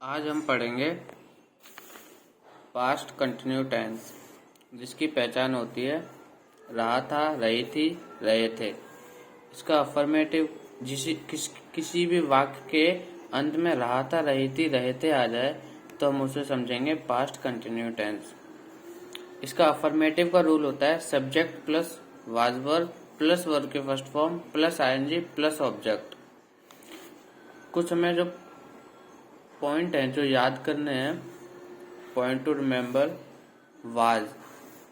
आज हम पढ़ेंगे पास्ट कंटिन्यू टेंस, जिसकी पहचान होती है रहा था, रही थी, रहे थे। इसका अफर्मेटिव किसी भी वाक्य के अंत में रहा था, रही थी, रहे थे आ जाए तो हम उसे समझेंगे पास्ट कंटिन्यू टेंस। इसका अफर्मेटिव का रूल होता है subject plus was verb plus verb के first form plus ING plus object. कुछ हमें जो पॉइंट हैं जो याद करने हैं, पॉइंट टू रिमेम्बर, वाज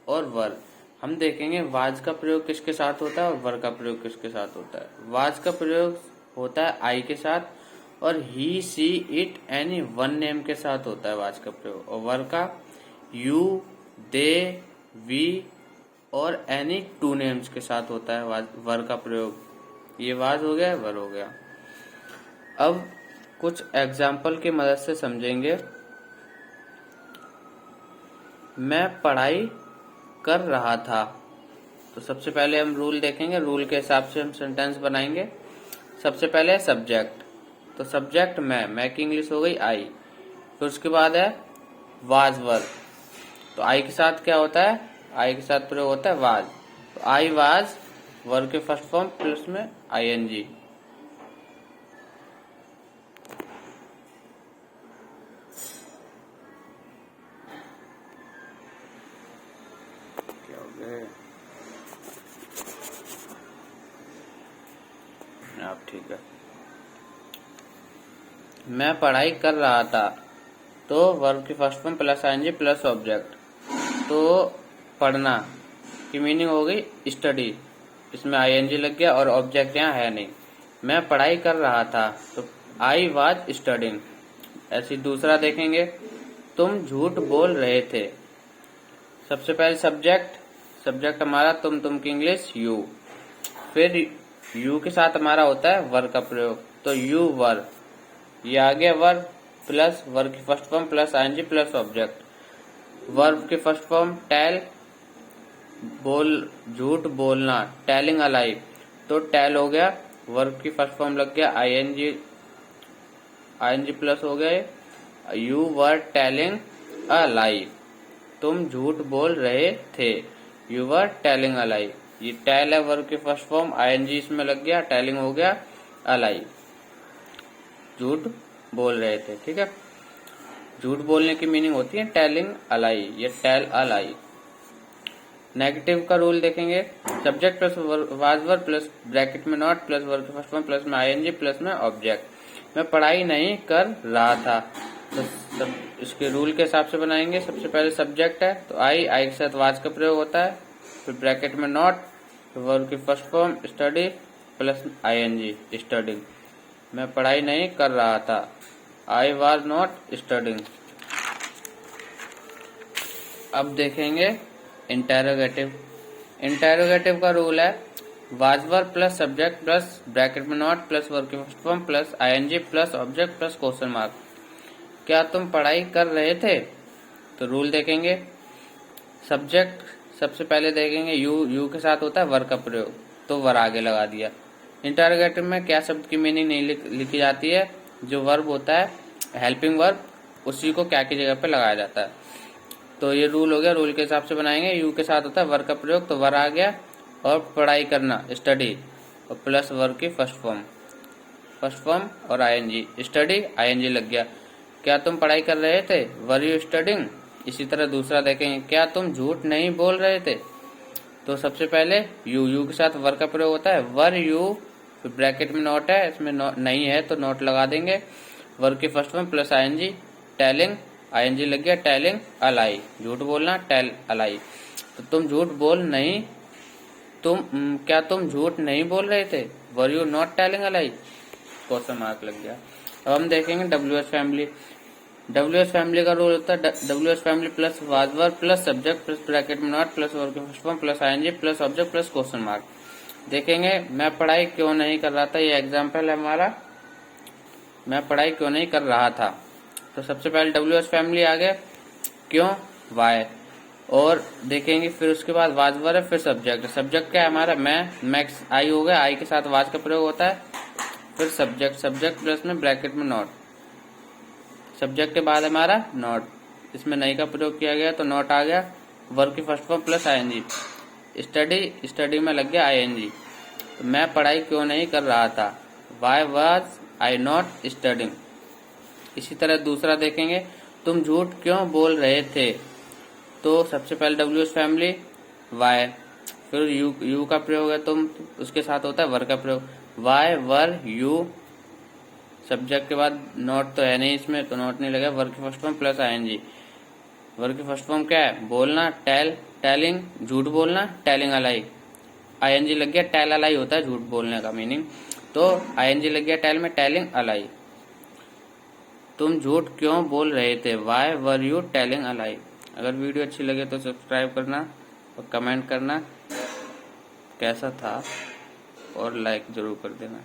और वर। हम देखेंगे वाज का प्रयोग किसके साथ होता है और वर का प्रयोग किसके साथ होता है। वाज का प्रयोग होता है आई के साथ और ही, सी, इट, एनी वन नेम के साथ होता है वाज का प्रयोग। और वर का यू, दे, वी और एनी टू नेम्स के साथ होता है वर का प्रयोग। ये वाज हो गया, वर हो गया। अब कुछ एग्जाम्पल की मदद से समझेंगे। मैं पढ़ाई कर रहा था, तो सबसे पहले हम रूल देखेंगे, रूल के हिसाब से हम सेंटेंस बनाएंगे। सबसे पहले सब्जेक्ट, तो सब्जेक्ट मैं की इंग्लिश हो गई आई। फिर उसके बाद है वाज वर्ब, तो आई के साथ क्या होता है, आई के साथ प्रयोग होता है वाज। तो आई वाज वर्ब के फर्स्ट फॉर्म प्लस में आईएनजी। आप ठीक है। मैं पढ़ाई कर रहा था, तो वर्ब की first form plus ING plus object. तो पढ़ना की मीनिंग हो गई स्टडी, इसमें आईएनजी लग गया और ऑब्जेक्ट यहाँ है नहीं। मैं पढ़ाई कर रहा था, तो आई वाज स्टडिंग। ऐसी दूसरा देखेंगे, तुम झूठ बोल रहे थे। सबसे पहले सब्जेक्ट हमारा तुम की इंग्लिश यू। फिर यू के साथ हमारा होता है वर का प्रयोग, तो यू वर। ये आ गया वर्ब प्लस वर्ब की first form plus ING plus object. Verb की फर्स्ट फॉर्म टेल, झूठ बोलना, टेलिंग अ लाई, तो टेल हो गया। वर्ब की फर्स्ट फॉर्म लग गया आईएनजी प्लस हो गया यू वर टेलिंग अ लाई। तुम झूठ बोल रहे थे, यू वर टेलिंग अ लाई। ये टेल है वर्ब की फर्स्ट फॉर्म, आईएनजी इसमें लग गया, टेलिंग हो गया अलाई। झूठ बोल रहे थे, ठीक है। झूठ बोलने की मीनिंग होती है टेलिंग अलाई, ये टेल अलाई। नेगेटिव का रूल देखेंगे, subject plus was verb plus bracket में नॉट प्लस वर्ब की फर्स्ट फॉर्म प्लस में आईएनजी प्लस में ऑब्जेक्ट। मैं पढ़ाई नहीं कर रहा था, तो इसके रूल के हिसाब से बनाएंगे। सबसे पहले सब्जेक्ट है, तो आई के साथ वाज का प्रयोग होता है। फिर ब्रैकेट में नॉट, वर्ब की first form study plus ING studying. मैं पढ़ाई नहीं कर रहा था, आई वाज नॉट स्टडिंग। अब देखेंगे इंटेरोगेटिव। इंटेरोगेटिव का रूल है was verb plus subject plus bracket में नॉट प्लस वर्ब की first form plus ING plus object plus question mark. क्या तुम पढ़ाई कर रहे थे, तो रूल देखेंगे। सब्जेक्ट सबसे पहले देखेंगे यू के साथ होता है वर का प्रयोग, तो वर आगे लगा दिया। इंटरोगेटिव में क्या शब्द की मीनिंग नहीं लिखी जाती है, जो वर्ब होता है हेल्पिंग वर्ब, उसी को क्या की जगह पे लगाया जाता है। तो ये रूल हो गया, रूल के हिसाब से बनाएंगे। यू के साथ होता है वर का प्रयोग, तो वर आ गया। और पढ़ाई करना स्टडी और प्लस वर्ब की फर्स्ट फॉर्म और आईएनजी, स्टडी आईएनजी लग गया। क्या तुम पढ़ाई कर रहे थे, वर यू स्टडिंग। इसी तरह दूसरा देखेंगे, क्या तुम झूठ नहीं बोल रहे थे। तो सबसे पहले यू के साथ वर का प्रयोग होता है, वर यू, फिर ब्रैकेट में नॉट है, इसमें नहीं है तो नॉट लगा देंगे। वर्ब की first form plus ING, telling ING लग गया, टेलिंग अलाई, झूठ बोलना, टेल अलाई। तो तुम झूठ बोल नहीं, क्या तुम झूठ नहीं बोल रहे थे, were you not telling a lie, question mark लग गया। अब हम देखेंगे डब्ल्यूएच फैमिली। डब्ल्यूएच फैमिली का रूल होता है WH family plus was verb plus subject plus bracket में नॉट प्लस वर्ब की first form plus ING plus object plus question mark. देखेंगे मैं पढ़ाई क्यों नहीं कर रहा था, ये एग्जांपल है हमारा, मैं पढ़ाई क्यों नहीं कर रहा था। तो सबसे पहले डब्ल्यूएच फैमिली आ गया, क्यों, वाई। और देखेंगे फिर उसके बाद वाज वर्ब है, फिर सब्जेक्ट क्या है हमारा, मैं आई हो गया, आई के साथ वाज का प्रयोग होता है। फिर सब्जेक्ट प्लस में ब्रैकेट में नॉट, सब्जेक्ट के बाद हमारा नॉट, इसमें नहीं का प्रयोग किया गया तो नॉट आ गया। वर्ब की first form plus ING. Study में लग गया आईएनजी। तो मैं पढ़ाई क्यों नहीं कर रहा था, why was I not studying. इसी तरह दूसरा देखेंगे, तुम झूठ क्यों बोल रहे थे। तो सबसे पहले डब्ल्यू फैमिली वाई, फिर यू का प्रयोग है तुम, उसके साथ होता है वर का प्रयोग। वाई वर यू, सब्जेक्ट के बाद नॉट तो है नहीं इसमें तो नॉट नहीं लगा। वर्ब की first form plus ING. Verb की फर्स्ट फॉर्म क्या है, बोलना, टेलिंग झूठ बोलना, टेलिंग अलाई। आईएनजी लग गया, टेल अलाई होता है झूठ बोलने का मीनिंग, तो आईएनजी लग गया टेल में, टेलिंग अलाई। तुम झूठ क्यों बोल रहे थे, why were you telling a lie. अगर वीडियो अच्छी लगे तो सब्सक्राइब करना और कमेंट करना कैसा था और लाइक जरूर कर देना।